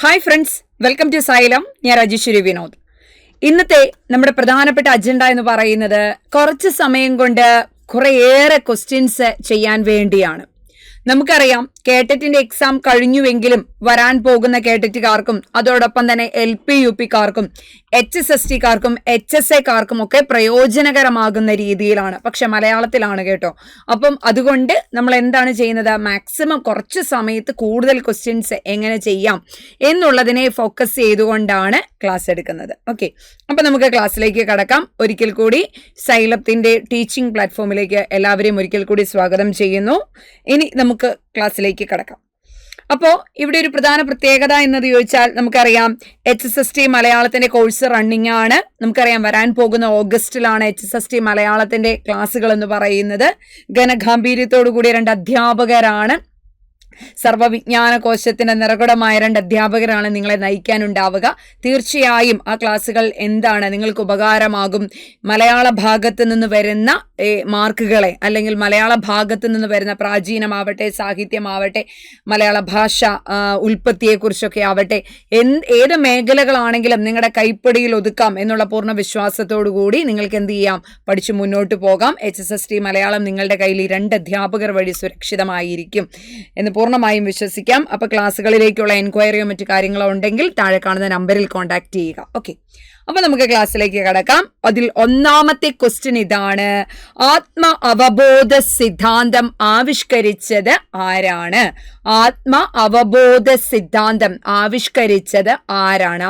Hi friends, welcome to Xylem. ഞാൻ രാജേശ്വരി വിനോദ്. ഇന്നത്തെ നമ്മുടെ പ്രധാനപ്പെട്ട അജണ്ട എന്ന് പറയുന്നത് കുറച്ച് സമയം കൊണ്ട് കുറേയേറെ ക്വസ്റ്റ്യൻസ് ചെയ്യാൻ വേണ്ടിയാണ്. നമുക്കറിയാം കേട്ടറ്റിന്റെ എക്സാം കഴിഞ്ഞുവെങ്കിലും വരാൻ പോകുന്ന കേട്ടറ്റുകാർക്കും അതോടൊപ്പം തന്നെ LP UPക്കാർക്കും HSSTക്കാർക്കും HSAക്കാർക്കും ഒക്കെ പ്രയോജനകരമാകുന്ന രീതിയിലാണ്. പക്ഷെ മലയാളത്തിലാണ് കേട്ടോ. അപ്പം അതുകൊണ്ട് നമ്മൾ എന്താണ് ചെയ്യുന്നത്, മാക്സിമം കുറച്ച് സമയത്ത് കൂടുതൽ ക്വസ്റ്റ്യൻസ് എങ്ങനെ ചെയ്യാം എന്നുള്ളതിനെ ഫോക്കസ് ചെയ്തുകൊണ്ടാണ് ക്ലാസ് എടുക്കുന്നത്. ഓക്കെ, അപ്പം നമുക്ക് ക്ലാസ്സിലേക്ക് കടക്കാം. ഒരിക്കൽ കൂടി സൈലത്തിന്റെ ടീച്ചിങ് പ്ലാറ്റ്ഫോമിലേക്ക് എല്ലാവരെയും ഒരിക്കൽ കൂടി സ്വാഗതം ചെയ്യുന്നു. ഇനി നമുക്ക് ക്ലാസ്സിലേക്ക് കടക്കാം. അപ്പോൾ ഇവിടെ ഒരു പ്രധാന പ്രത്യേകത എന്നത് ചോദിച്ചാൽ നമുക്കറിയാം HSST മലയാളത്തിന്റെ കോഴ്സ് റണ്ണിങ് ആണ്. നമുക്കറിയാം വരാൻ പോകുന്ന ഓഗസ്റ്റിലാണ് HSST മലയാളത്തിന്റെ ക്ലാസ്സുകൾ എന്ന് പറയുന്നത്. ഘനഗാംഭീര്യത്തോടു കൂടിയ 2 അധ്യാപകരാണ്, സർവ്വവിജ്ഞാന കോശത്തിന്റെ നിറകുടമായ 2 അധ്യാപകരാണ് നിങ്ങളെ നയിക്കാനുണ്ടാവുക. തീർച്ചയായും ആ ക്ലാസ്സുകൾ എന്താണ് നിങ്ങൾക്ക് ഉപകാരമാകും. മലയാള ഭാഗത്ത് നിന്ന് വരുന്ന മാർക്കുകളെ അല്ലെങ്കിൽ മലയാള ഭാഗത്ത് നിന്ന് വരുന്ന പ്രാചീനമാവട്ടെ, സാഹിത്യമാവട്ടെ, മലയാള ഭാഷ ഉൽപ്പത്തിയെക്കുറിച്ചൊക്കെ ആവട്ടെ, ഏത് മേഖലകളാണെങ്കിലും നിങ്ങളുടെ കൈപ്പിടിയിൽ ഒതുക്കാം എന്നുള്ള പൂർണ്ണ വിശ്വാസത്തോടു കൂടി നിങ്ങൾക്ക് എന്ത് ചെയ്യാം, പഠിച്ചു മുന്നോട്ട് പോകാം. HSST മലയാളം നിങ്ങളുടെ കയ്യിൽ ഈ 2 അധ്യാപകർ വഴി സുരക്ഷിതമായിരിക്കും എന്ന് പൂർണ്ണമായും വിശ്വസിക്കാം. അപ്പൊ ക്ലാസ്സുകളിലേക്കുള്ള എൻക്വയറിയോ മറ്റു കാര്യങ്ങളോ ഉണ്ടെങ്കിൽ താഴെ കാണുന്ന നമ്പറിൽ കോൺടാക്ട് ചെയ്യുക. ഓക്കെ, അപ്പൊ നമുക്ക് ക്ലാസ്സിലേക്ക് കടക്കാം. അതിൽ ഒന്നാമത്തെ ക്വസ്റ്റ്യൻ ഇതാണ്: ആത്മ അവബോധ സിദ്ധാന്തം ആവിഷ്കരിച്ചത് ആരാണ്? ആത്മ അവബോധ സിദ്ധാന്തം ആവിഷ്കരിച്ചത് ആരാണ്?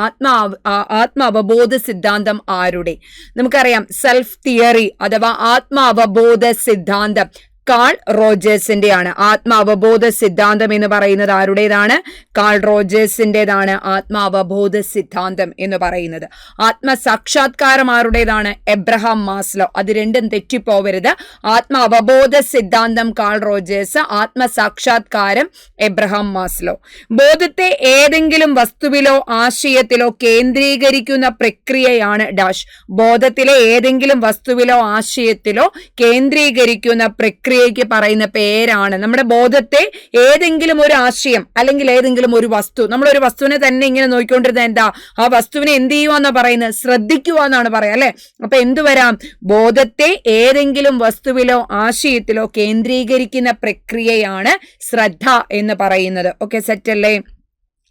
ആത്മ അവബോധ സിദ്ധാന്തം ആരുടെ? നമുക്കറിയാം സെൽഫ് തിയറി അഥവാ ആത്മ അവബോധ സിദ്ധാന്തം കാൾ റോജേഴ്സിന്റെയാണ്. ആത്മ അവബോധ സിദ്ധാന്തം എന്ന് പറയുന്നത് ആരുടേതാണ്? കാൾ റോജേഴ്സിന്റേതാണ് ആത്മ അവബോധ സിദ്ധാന്തം എന്ന് പറയുന്നത്. ആത്മസാക്ഷാത്കാരം ആരുടേതാണ്? Abraham Maslow. അത് രണ്ടും തെറ്റിപ്പോവരുത്. ആത്മ അവബോധ സിദ്ധാന്തം കാൾ റോജേഴ്സ്, ആത്മസാക്ഷാത്കാരം എബ്രഹാം മാസ്ലോ. ബോധത്തെ ഏതെങ്കിലും വസ്തുവിലോ ആശയത്തിലോ കേന്ദ്രീകരിക്കുന്ന പ്രക്രിയയാണ് ഡാഷ്. ബോധത്തിലെ ഏതെങ്കിലും വസ്തുവിലോ ആശയത്തിലോ കേന്ദ്രീകരിക്കുന്ന പ്രക്രിയയ്ക്ക് പറയുന്ന പേരാണ്. നമ്മുടെ ബോധത്തെ ഏതെങ്കിലും ഒരു ആശയം അല്ലെങ്കിൽ ഏതെങ്കിലും ഒരു വസ്തു, നമ്മളൊരു വസ്തുവിനെ തന്നെ ഇങ്ങനെ നോക്കിക്കൊണ്ടിരുന്ന എന്താ, ആ വസ്തുവിനെ എന്ത് ചെയ്യുവാന്നാ പറയുന്നത്? ശ്രദ്ധിക്കുക എന്നാണ് പറയാം അല്ലെ. അപ്പൊ എന്തു വരാം? ബോധത്തെ ഏതെങ്കിലും വസ്തുവിലോ ആശയത്തിലോ കേന്ദ്രീകരിക്കുന്ന പ്രക്രിയയാണ് ശ്രദ്ധ എന്ന് പറയുന്നത്. ഓക്കെ, സെറ്റ് അല്ലേ?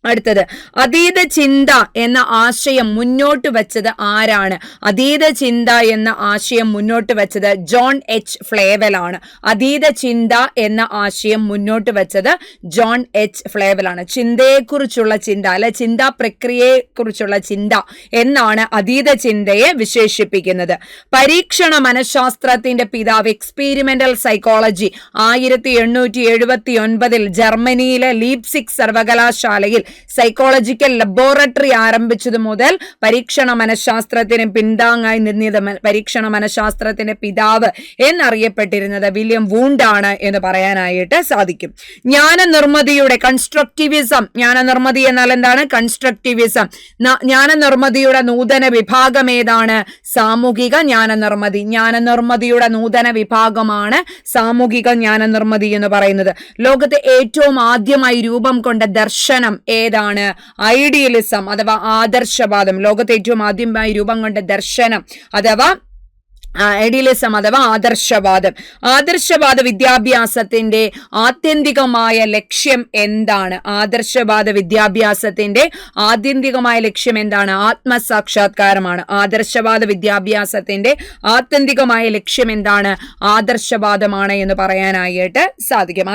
അടുത്തത്, അതീത ചിന്ത എന്ന ആശയം മുന്നോട്ട് വെച്ചത് ആരാണ്? അതീത ചിന്ത എന്ന ആശയം മുന്നോട്ട് വെച്ചത് ജോൺ H. ഫ്ലേവൽ ആണ്. അതീത ചിന്ത എന്ന ആശയം മുന്നോട്ട് വെച്ചത് ജോൺ H. ഫ്ലേവൽ ആണ്. ചിന്തയെക്കുറിച്ചുള്ള ചിന്ത അല്ലെ, ചിന്താ പ്രക്രിയയെക്കുറിച്ചുള്ള ചിന്ത എന്നാണ് അതീത ചിന്തയെ വിശേഷിപ്പിക്കുന്നത്. പരീക്ഷണ മനഃശാസ്ത്രത്തിന്റെ പിതാവ്, എക്സ്പീരിമെന്റൽ സൈക്കോളജി 1879 ജർമ്മനിയിലെ ലീപ്സിക് സർവകലാശാലയിൽ സൈക്കോളജിക്കൽ ലബോറട്ടറി ആരംഭിച്ചത് മുതൽ പരീക്ഷണ മനഃശാസ്ത്രത്തിന് പിന്താങ്ങായി നിന്നത്, പരീക്ഷണ മനഃശാസ്ത്രത്തിന്റെ പിതാവ് എന്നറിയപ്പെട്ടിരുന്നത് വില്യം വൂണ്ട് ആണ് എന്ന് പറയാനായിട്ട് സാധിക്കും. ജ്ഞാനനിർമ്മിതിയുടെ കൺസ്ട്രക്റ്റിവിസം, ജ്ഞാനനിർമ്മിതി എന്നാൽ എന്താണ്? കൺസ്ട്രക്റ്റിവിസം. ജ്ഞാനനിർമ്മിതിയുടെ നൂതന വിഭാഗം ഏതാണ്? സാമൂഹിക ജ്ഞാനനിർമ്മിതി. ജ്ഞാനനിർമ്മിതിയുടെ നൂതന വിഭാഗമാണ് സാമൂഹിക ജ്ഞാനനിർമ്മിതി എന്ന് പറയുന്നത്. ലോകത്തെ ഏറ്റവും ആദ്യമായി രൂപം കൊണ്ട ദർശനം ഏതാണ്? ഐഡിയലിസം അഥവാ ആദർശവാദം. ലോകത്ത് ഏറ്റവും ആദ്യമായി രൂപം കൊണ്ട ദർശനം അഥവാ ഐഡിയലിസം അഥവാ ആദർശവാദം. ആദർശവാദ വിദ്യാഭ്യാസത്തിന്റെ ആത്യന്തികമായ ലക്ഷ്യം എന്താണ്? ആദർശവാദ വിദ്യാഭ്യാസത്തിന്റെ ആത്യന്തികമായ ലക്ഷ്യം എന്താണ്? ആത്മസാക്ഷാത്കാരമാണ്. ആദർശവാദ വിദ്യാഭ്യാസത്തിന്റെ ആത്യന്തികമായ ലക്ഷ്യം എന്താണ്? ആദർശവാദമാണ് എന്ന് പറയാനായിട്ട് സാധിക്കും.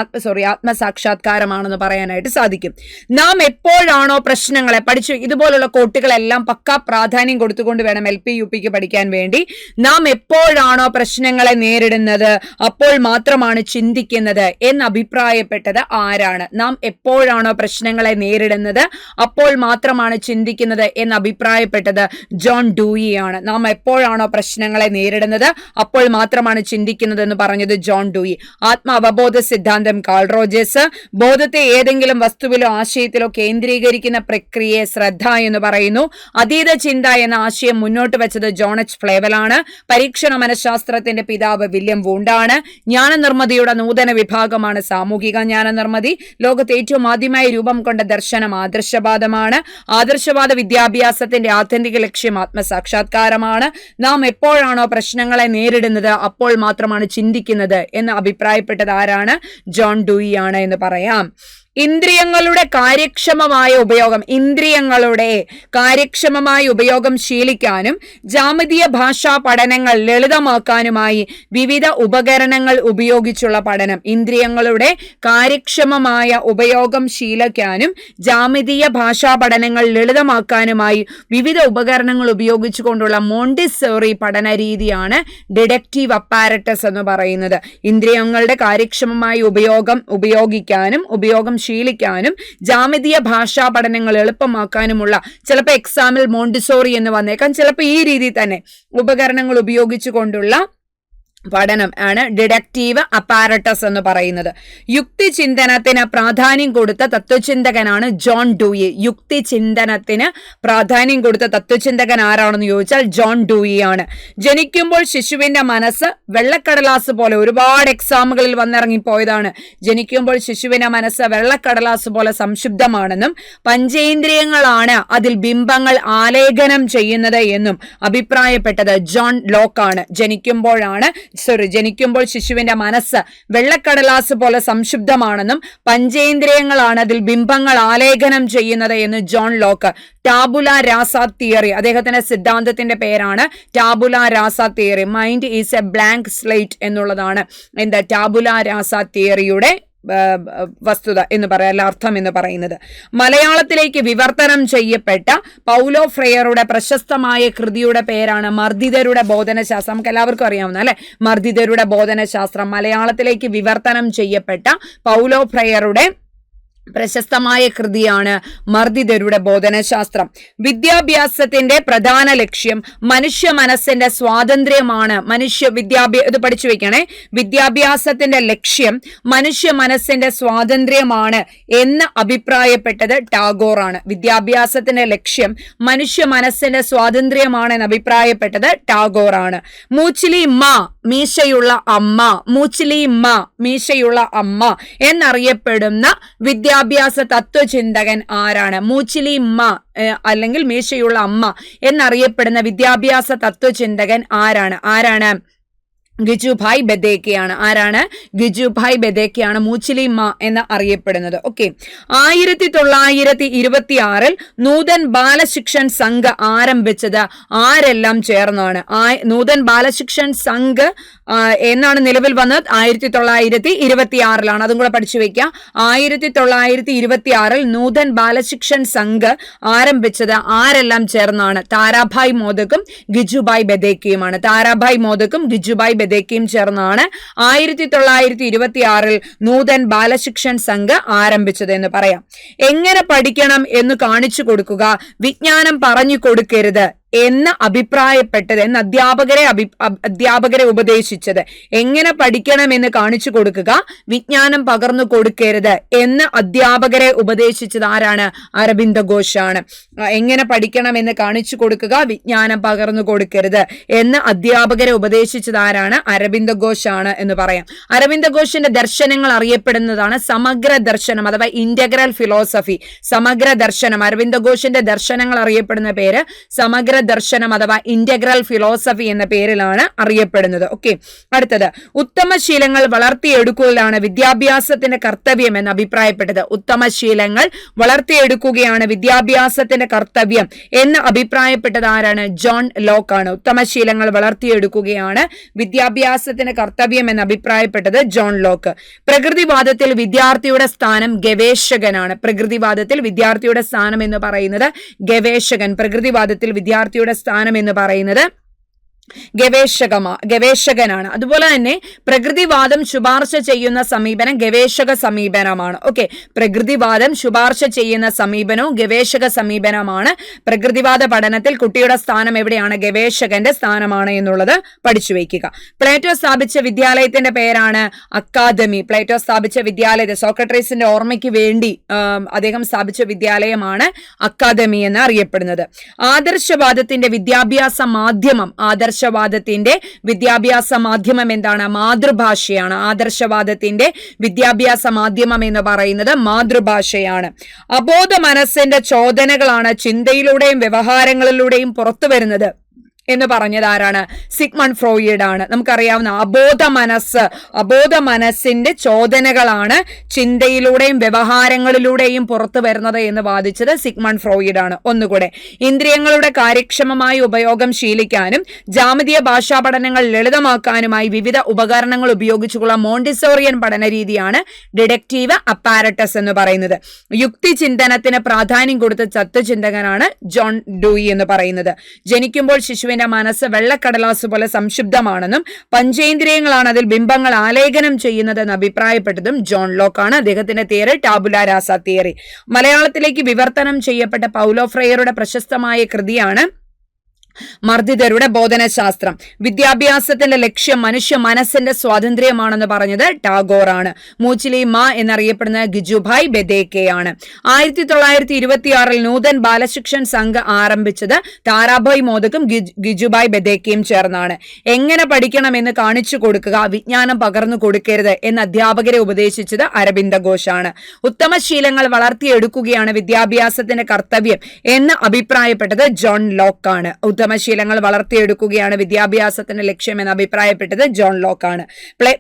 ആത്മസാക്ഷാത്കാരമാണെന്ന് പറയാനായിട്ട് സാധിക്കും. നാം എപ്പോഴാണോ പ്രശ്നങ്ങളെ പഠിച്ചു, ഇതുപോലുള്ള കോട്ടുകളെല്ലാം പക്കാ പ്രാധാന്യം കൊടുത്തുകൊണ്ട് വേണം LP UPക്ക് പഠിക്കാൻ വേണ്ടി. നാം എപ്പോഴാണോ പ്രശ്നങ്ങളെ നേരിടുന്നത് അപ്പോൾ മാത്രമാണ് ചിന്തിക്കുന്നത് എന്ന് അഭിപ്രായപ്പെട്ടത് ആരാണ്? നാം എപ്പോഴാണോ പ്രശ്നങ്ങളെ നേരിടുന്നത് അപ്പോൾ മാത്രമാണ് ചിന്തിക്കുന്നത് എന്ന് അഭിപ്രായപ്പെട്ടത് ജോൺ ഡൂയി ആണ്. നാം എപ്പോഴാണോ പ്രശ്നങ്ങളെ നേരിടുന്നത് അപ്പോൾ മാത്രമാണ് ചിന്തിക്കുന്നത് എന്ന് പറഞ്ഞത് ജോൺ ഡൂയി. ആത്മ അവബോധ സിദ്ധാന്തം കാൾ റോജേഴ്സ്. ബോധത്തെ ഏതെങ്കിലും വസ്തുവിലോ ആശയത്തിലോ കേന്ദ്രീകരിക്കുന്ന പ്രക്രിയയെ ശ്രദ്ധ എന്ന് പറയുന്നു. അതീത ചിന്ത എന്ന ആശയം മുന്നോട്ട് വെച്ചത് ജോൺ H. ഫ്ലേവൽ ആണ്. നിരീക്ഷണ മനഃശാസ്ത്രത്തിന്റെ പിതാവ് വില്യം വൂണ്ടാണ്. ജ്ഞാനനിർമ്മിതിയുടെ നൂതന വിഭാഗമാണ് സാമൂഹിക ജ്ഞാനനിർമ്മിതി. ലോകത്ത് ഏറ്റവും ആദ്യമായി രൂപം കൊണ്ട ദർശനം ആദർശവാദമാണ്. ആദർശവാദ വിദ്യാഭ്യാസത്തിന്റെ ആത്യന്തിക ലക്ഷ്യം ആത്മസാക്ഷാത്കാരമാണ്. നാം എപ്പോഴാണോ പ്രശ്നങ്ങളെ നേരിടുന്നത് അപ്പോൾ മാത്രമാണ് ചിന്തിക്കുന്നത് എന്ന് അഭിപ്രായപ്പെട്ടത് ആരാണ്? ജോൺ ഡൂയി ആണ് എന്ന് പറയാം. ഇന്ദ്രിയങ്ങളുടെ കാര്യക്ഷമമായ ഉപയോഗം ശീലിക്കാനും ജാമിതീയ ഭാഷാ പഠനങ്ങൾ ലളിതമാക്കാനുമായി വിവിധ ഉപകരണങ്ങൾ ഉപയോഗിച്ചുള്ള പഠനം. ഇന്ദ്രിയങ്ങളുടെ കാര്യക്ഷമമായ ഉപയോഗം ശീലിക്കാനും ജാമിതീയ ഭാഷാ പഠനങ്ങൾ ലളിതമാക്കാനുമായി വിവിധ ഉപകരണങ്ങൾ ഉപയോഗിച്ചുകൊണ്ടുള്ള മോണ്ടിസോറി പഠന രീതിയാണ് ഡിഡക്റ്റീവ് അപ്പാരറ്റസ് എന്ന് പറയുന്നത്. ഇന്ദ്രിയങ്ങളുടെ കാര്യക്ഷമമായ ഉപയോഗിക്കാനും ഉപയോഗം ശീലിക്കാനും ജാമിതീയ ഭാഷാ പഠനങ്ങൾ എളുപ്പമാക്കാനുമുള്ള, ചിലപ്പോൾ എക്സാമിൽ മോണ്ടിസോറി എന്ന് വന്നേക്കാം, ചിലപ്പോൾ ഈ രീതിയിൽ തന്നെ ഉപകരണങ്ങൾ ഉപയോഗിച്ചുകൊണ്ടുള്ള പഠനം ആണ് ഡിഡക്റ്റീവ് അപ്പാരറ്റസ് എന്ന് പറയുന്നത്. യുക്തിചിന്തനത്തിന് പ്രാധാന്യം കൊടുത്ത തത്വചിന്തകനാണ് ജോൺ ഡൂയി. യുക്തിചിന്തനത്തിന് പ്രാധാന്യം കൊടുത്ത തത്വചിന്തകൻ ആരാണെന്ന് ചോദിച്ചാൽ ജോൺ ഡൂയി ആണ്. ജനിക്കുമ്പോൾ ശിശുവിന്റെ മനസ്സ് വെള്ളക്കടലാസ് പോലെ, ഒരുപാട് എക്സാമുകളിൽ വന്നിറങ്ങിപ്പോയതാണ്. ജനിക്കുമ്പോൾ ശിശുവിന്റെ മനസ്സ് വെള്ളക്കടലാസ് പോലെ സംശുദ്ധമാണെന്നും പഞ്ചേന്ദ്രിയങ്ങളാണ് അതിൽ ബിംബങ്ങൾ ആലേഖനം ചെയ്യുന്നത് എന്നും അഭിപ്രായപ്പെട്ടത് ജോൺ ലോക്കാണ്. ജനിക്കുമ്പോൾ ശിശുവിന്റെ മനസ്സ് വെള്ളക്കടലാസ് പോലെ സംശുദ്ധമാണെന്നും പഞ്ചേന്ദ്രിയങ്ങളാണ് അതിൽ ബിംബങ്ങൾ ആലേഖനം ചെയ്യുന്നത് എന്ന് ജോൺ ലോക്ക്. ടാബുല രാസ തിയറി, അദ്ദേഹത്തിന്റെ സിദ്ധാന്തത്തിന്റെ പേരാണ് ടാബുല രാസ theory. Mind is A blank slate എന്നുള്ളതാണ് എന്താ ടാബുല രാസ തിയറിയുടെ വസ്തുത എന്ന് പറയാൻ അർത്ഥം എന്ന് പറയുന്നത്. മലയാളത്തിലേക്ക് വിവർത്തനം ചെയ്യപ്പെട്ട പൗലോ ഫ്രെയറുടെ പ്രശസ്തമായ കൃതിയുടെ പേരാണ് മർദ്ദിതരുടെ ബോധനശാസ്ത്രം. നമുക്ക് എല്ലാവർക്കും അറിയാവുന്ന അല്ലെ, മർദ്ദിതരുടെ ബോധനശാസ്ത്രം. മലയാളത്തിലേക്ക് വിവർത്തനം ചെയ്യപ്പെട്ട പൗലോ ഫ്രെയറുടെ പ്രശസ്തമായ കൃതിയാണ് മർദ്ദിതരുടെ ബോധനശാസ്ത്രം. വിദ്യാഭ്യാസത്തിന്റെ പ്രധാന ലക്ഷ്യം മനുഷ്യ മനസ്സിന്റെ സ്വാതന്ത്ര്യമാണ്. ഇത് പഠിച്ചു വെക്കണേ. വിദ്യാഭ്യാസത്തിന്റെ ലക്ഷ്യം മനുഷ്യ മനസ്സിന്റെ സ്വാതന്ത്ര്യമാണ് എന്ന് അഭിപ്രായപ്പെട്ടത് ടാഗോറാണ്. വിദ്യാഭ്യാസത്തിന്റെ ലക്ഷ്യം മനുഷ്യ മനസ്സിന്റെ സ്വാതന്ത്ര്യമാണ് എന്ന് അഭിപ്രായപ്പെട്ടത് ടാഗോറാണ്. മീശയുള്ള അമ്മ എന്നറിയപ്പെടുന്ന വിദ്യാഭ്യാസ തത്വചിന്തകൻ ആരാണ്? അല്ലെങ്കിൽ മീശയുള്ള അമ്മ എന്നറിയപ്പെടുന്ന വിദ്യാഭ്യാസ തത്വചിന്തകൻ ആരാണ്? ഗിജുഭായ് ബദേക്കയാണ്. ആരാണ്? ഗിജുഭായ് ബദേക്കയാണ് മൂച്ചിലിമ്മ എന്ന് അറിയപ്പെടുന്നത്. ഓക്കെ, 1926 നൂതൻ ബാലശിക്ഷൺ സംഘ് ആരംഭിച്ചത് ആരെല്ലാം ചേർന്നാണ്? നൂതൻ ബാലശിക്ഷൺ സംഘ് എന്നാണ് നിലവിൽ വന്നത് 1926 അതും കൂടെ പഠിച്ചു വെക്കുക. 1926 നൂതൻ ബാലശിക്ഷൺ സംഘ് ആരംഭിച്ചത് ആരെല്ലാം ചേർന്നാണ്? താരാഭായ് മോദക്കും ഗിജുഭായ് ബദേക്കയുമാണ്. താരാഭായ് മോദക്കും ഗിജുഭായ് ബദേക്കയും ചേർന്നാണ് 1926 നൂതൻ ബാലശിക്ഷൺ സംഘ് ആരംഭിച്ചത് എന്ന് പറയാം. എങ്ങനെ പഠിക്കണം എന്ന് കാണിച്ചു കൊടുക്കുക, വിജ്ഞാനം പറഞ്ഞു കൊടുക്കരുത് എന്ന് അഭിപ്രായപ്പെട്ടത്, എന്ന് അധ്യാപകരെ ഉപദേശിച്ചത്. എങ്ങനെ പഠിക്കണം എന്ന് കാണിച്ചു കൊടുക്കുക, വിജ്ഞാനം പകർന്നു കൊടുക്കരുത് എന്ന് അധ്യാപകരെ ഉപദേശിച്ചത് ആരാണ്? അരബിന്ദ ഘോഷാണ്. എങ്ങനെ പഠിക്കണം എന്ന് കാണിച്ചു കൊടുക്കുക, വിജ്ഞാനം പകർന്നു കൊടുക്കരുത് എന്ന് അധ്യാപകരെ ഉപദേശിച്ചത് ആരാണ്? അരബിന്ദ ഘോഷാണ് എന്ന് പറയാം. അരബിന്ദ ഘോഷിന്റെ ദർശനങ്ങൾ അറിയപ്പെടുന്നതാണ് സമഗ്ര ദർശനം അഥവാ ഇന്റഗ്രൽ ഫിലോസഫി. സമഗ്ര ദർശനം, അരബിന്ദ ഘോഷിന്റെ ദർശനങ്ങൾ അറിയപ്പെടുന്ന പേര് സമഗ്ര ദർശനം അഥവാ ഇന്റഗ്രൽ ഫിലോസഫി എന്ന പേരിലാണ് അറിയപ്പെടുന്നത്. ഓക്കെ, അടുത്തത് ഉത്തമശീലങ്ങൾ വളർത്തിയെടുക്കുകയാണ് വിദ്യാഭ്യാസത്തിന്റെ കർത്തവ്യം എന്ന് അഭിപ്രായപ്പെട്ടത്. ഉത്തമശീലങ്ങൾ വളർത്തിയെടുക്കുകയാണ് വിദ്യാഭ്യാസത്തിന്റെ കർത്തവ്യം എന്ന് അഭിപ്രായപ്പെട്ടത് ആരാണ്? ജോൺ ലോക്കാണ്. ഉത്തമശീലങ്ങൾ വളർത്തിയെടുക്കുകയാണ് വിദ്യാഭ്യാസത്തിന്റെ കർത്തവ്യം എന്ന് അഭിപ്രായപ്പെട്ടത് ജോൺ ലോക്ക്. പ്രകൃതിവാദത്തിൽ വിദ്യാർത്ഥിയുടെ സ്ഥാനം ഗവേഷകനാണ്. പ്രകൃതിവാദത്തിൽ വിദ്യാർത്ഥിയുടെ സ്ഥാനം എന്ന് പറയുന്നത് ഗവേഷകൻ. പ്രകൃതിവാദത്തിൽ വിദ്യാർത്ഥിയുടെ സ്ഥാനം എന്ന് പറയുന്നത് ഗവേഷകനാണ്. അതുപോലെ തന്നെ പ്രകൃതിവാദം ശുപാർശ ചെയ്യുന്ന സമീപനം ഗവേഷക സമീപനമാണ്. ഓക്കെ, പ്രകൃതിവാദം ശുപാർശ ചെയ്യുന്ന സമീപനവും ഗവേഷക സമീപനമാണ്. പ്രകൃതിവാദ പഠനത്തിൽ കുട്ടിയുടെ സ്ഥാനം എവിടെയാണ്? ഗവേഷകന്റെ സ്ഥാനമാണ് എന്നുള്ളത് പഠിച്ചു വയ്ക്കുക. പ്ലേറ്റോ സ്ഥാപിച്ച വിദ്യാലയത്തിന്റെ പേരാണ് അക്കാദമി. പ്ലേറ്റോ സ്ഥാപിച്ച വിദ്യാലയത്തെ സോക്രട്ടീസിന്റെ ഓർമ്മയ്ക്ക് വേണ്ടി അദ്ദേഹം സ്ഥാപിച്ച വിദ്യാലയമാണ് അക്കാദമി എന്ന് അറിയപ്പെടുന്നത്. ആദർശവാദത്തിന്റെ വിദ്യാഭ്യാസ മാധ്യമം ആദർശവാദത്തിന്റെ വിദ്യാഭ്യാസ മാധ്യമം എന്താണ്? മാതൃഭാഷയാണ്. ആദർശവാദത്തിന്റെ വിദ്യാഭ്യാസ മാധ്യമം എന്ന് പറയുന്നത് മാതൃഭാഷയാണ്. അബോധ മനസ്സിന്റെ ചോദനകളാണ് ചിന്തയിലൂടെയും വ്യവഹാരങ്ങളിലൂടെയും പുറത്തു വരുന്നത് എന്ന് പറഞ്ഞത് ആരാണ്? സിഗ്മണ്ട് ഫ്രോയിഡ് ആണ്. നമുക്കറിയാവുന്ന അബോധ മനസ്സിന്റെ ചോദനകളാണ് ചിന്തയിലൂടെയും വ്യവഹാരങ്ങളിലൂടെയും പുറത്തു വരുന്നത് എന്ന് വാദിച്ചത് സിഗ്മണ്ട് ഫ്രോയിഡ് ആണ്. ഒന്നുകൂടെ, ഇന്ദ്രിയങ്ങളുടെ കാര്യക്ഷമമായ ഉപയോഗം ശീലിക്കാനും ജാമിതീയ ഭാഷാ പഠനങ്ങൾ ലളിതമാക്കാനുമായി വിവിധ ഉപകരണങ്ങൾ ഉപയോഗിച്ചുള്ള മോണ്ടിസോറിയൻ പഠന രീതിയാണ് ഡിഡക്റ്റീവ് അപ്പാരറ്റസ് എന്ന് പറയുന്നത്. യുക്തി ചിന്തനത്തിന് പ്രാധാന്യം കൊടുത്ത തത്വചിന്തകനാണ് ജോൺ ഡൂയി എന്ന് പറയുന്നത്. ജനിക്കുമ്പോൾ ശിശുവിന്റെ മനസ്സ് വെള്ളക്കടലാസ് പോലെ സംശുദ്ധമാണെന്നും പഞ്ചേന്ദ്രിയങ്ങളാണ് അതിൽ ബിംബങ്ങൾ ആലേഖനം ചെയ്യുന്നതെന്ന് അഭിപ്രായപ്പെട്ടതും ജോൺ ലോക്കാണ്. അദ്ദേഹത്തിന്റെ തിയറി ടാബുല രാസ തിയറി. മലയാളത്തിലേക്ക് വിവർത്തനം ചെയ്യപ്പെട്ട പൗലോ ഫ്രയറുടെ പ്രശസ്തമായ കൃതിയാണ് മർദ്ദിതരുടെ ബോധനശാസ്ത്രം. വിദ്യാഭ്യാസത്തിന്റെ ലക്ഷ്യം മനുഷ്യ മനസ്സിന്റെ സ്വാതന്ത്ര്യമാണെന്ന് പറഞ്ഞത് ടാഗോർ ആണ്. മൂച്ചിലി മാ എന്നറിയപ്പെടുന്ന ഗിജുഭായ് ബെദേക്കയാണ്. 1926 നൂതൻ ബാലശിക്ഷൻ സംഘ് ആരംഭിച്ചത് താരാഭായ് മോദക്കും ഗിജുഭായ് ബെദേക്കയും ചേർന്നാണ്. എങ്ങനെ പഠിക്കണമെന്ന് കാണിച്ചു കൊടുക്കുക, വിജ്ഞാനം പകർന്നു കൊടുക്കരുത് എന്ന് അധ്യാപകരെ ഉപദേശിച്ചത് അരബിന്ദ ഘോഷാണ്. ഉത്തമശീലങ്ങൾ വളർത്തിയെടുക്കുകയാണ് വിദ്യാഭ്യാസത്തിന്റെ കർത്തവ്യം എന്ന് അഭിപ്രായപ്പെട്ടത് ജോൺ ലോക്കാണ്. ഉത്തമശീലങ്ങൾ വളർത്തിയെടുക്കുകയാണ് വിദ്യാഭ്യാസത്തിന്റെ ലക്ഷ്യം എന്ന് അഭിപ്രായപ്പെട്ടത് ജോൺ ലോക്കാണ്.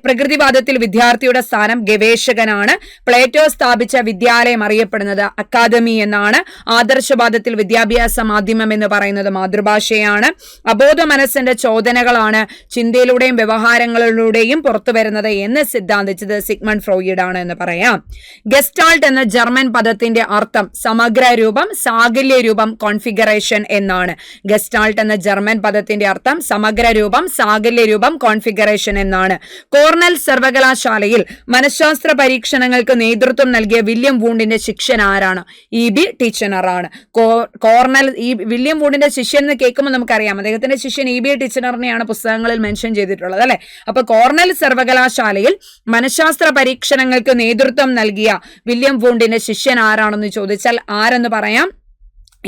പ്രകൃതിവാദത്തിൽ വിദ്യാർത്ഥിയുടെ സ്ഥാനം ഗവേഷകനാണ്. പ്ലേറ്റോ സ്ഥാപിച്ച വിദ്യാലയം അറിയപ്പെടുന്നത് അക്കാദമി എന്നാണ്. ആദർശവാദത്തിൽ വിദ്യാഭ്യാസ മാധ്യമം എന്ന് പറയുന്നത് മാതൃഭാഷയാണ്. അബോധ മനസ്സിന്റെ ചോദനകളാണ് ചിന്തയിലൂടെയും വ്യവഹാരങ്ങളിലൂടെയും പുറത്തു വരുന്നത് എന്ന് സിദ്ധാന്തിച്ചത് സിഗ്മണ്ട് ഫ്രോയിഡ് ആണ് എന്ന് പറയാം. ഗസ്റ്റാൾട്ട് എന്ന ജർമ്മൻ പദത്തിന്റെ അർത്ഥം സമഗ്ര രൂപം, സാകല്യ രൂപം, കോൺഫിഗറേഷൻ എന്നാണ്. ഗസ്റ്റാൾട്ട് എന്ന ജർമ്മൻ പദത്തിന്റെ അർത്ഥം സമഗ്ര രൂപം, സാകല്യ രൂപം, കോൺഫിഗറേഷൻ എന്നാണ്. കോർണൽ സർവകലാശാലയിൽ മനഃശാസ്ത്ര പരീക്ഷണങ്ങൾക്ക് നേതൃത്വം നൽകിയ വില്യം വൂണ്ടിന്റെ ശിഷ്യൻ ആരാണ്? E.B. ടിച്ചനർ ആണ്. കോർണൽ ഈ വില്യം വൂണ്ടിന്റെ ശിഷ്യൻ എന്ന് കേൾക്കുമ്പോൾ നമുക്കറിയാം അദ്ദേഹത്തിന്റെ ശിഷ്യൻ E.B. ടിച്ചനറിനെയാണ് പുസ്തകങ്ങളിൽ മെൻഷൻ ചെയ്തിട്ടുള്ളത് അല്ലെ. അപ്പൊ കോർണൽ സർവകലാശാലയിൽ മനഃശാസ്ത്ര പരീക്ഷണങ്ങൾക്ക് നേതൃത്വം നൽകിയ വില്യം വൂണ്ടിന്റെ ശിഷ്യൻ ആരാണെന്ന് ചോദിച്ചാൽ ആരെന്ന് പറയാം?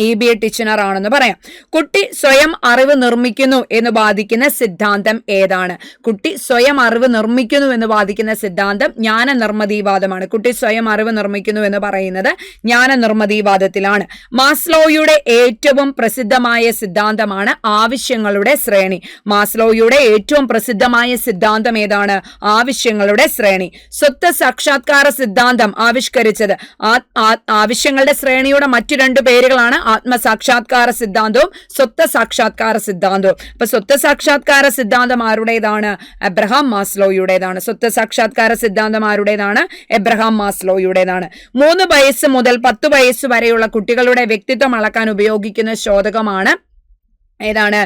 E.B. ടിച്ചനർ ആണെന്ന് പറയാം. കുട്ടി സ്വയം അറിവ് നിർമ്മിക്കുന്നു എന്ന് വാദിക്കുന്ന സിദ്ധാന്തം ഏതാണ്? കുട്ടി സ്വയം അറിവ് നിർമ്മിക്കുന്നു എന്ന് വാദിക്കുന്ന സിദ്ധാന്തം ജ്ഞാനനിർമ്മിതിവാദമാണ്. കുട്ടി സ്വയം അറിവ് നിർമ്മിക്കുന്നു എന്ന് പറയുന്നത് ജ്ഞാനനിർമ്മിതിവാദത്തിലാണ്. മാസ്ലോയുടെ ഏറ്റവും പ്രസിദ്ധമായ സിദ്ധാന്തമാണ് ആവശ്യങ്ങളുടെ ശ്രേണി. മാസ്ലോയുടെ ഏറ്റവും പ്രസിദ്ധമായ സിദ്ധാന്തം ഏതാണ്? ആവശ്യങ്ങളുടെ ശ്രേണി. സ്വത്ത് സാക്ഷാത്കാര സിദ്ധാന്തം ആവിഷ്കരിച്ചത് ആവശ്യങ്ങളുടെ ശ്രേണിയുടെ മറ്റു രണ്ട് പേരുകളാണ് ആത്മസാക്ഷാത്കാര സിദ്ധാന്തവും സ്വത്ത് സാക്ഷാത്കാര സിദ്ധാന്തവും. അപ്പൊ സ്വത്ത് സാക്ഷാത്കാര സിദ്ധാന്തം ആരുടേതാണ്? എബ്രഹാം മാസ്ലോയുടേതാണ്. സ്വത്ത് സാക്ഷാത്കാര സിദ്ധാന്തം ആരുടേതാണ്? എബ്രഹാം മാസ്ലോയുടേതാണ്. 3 വയസ്സ് മുതൽ 10 വയസ്സ് വരെയുള്ള കുട്ടികളുടെ വ്യക്തിത്വം അളക്കാൻ ഉപയോഗിക്കുന്ന ശോധകമാണ് ഏതാണ്?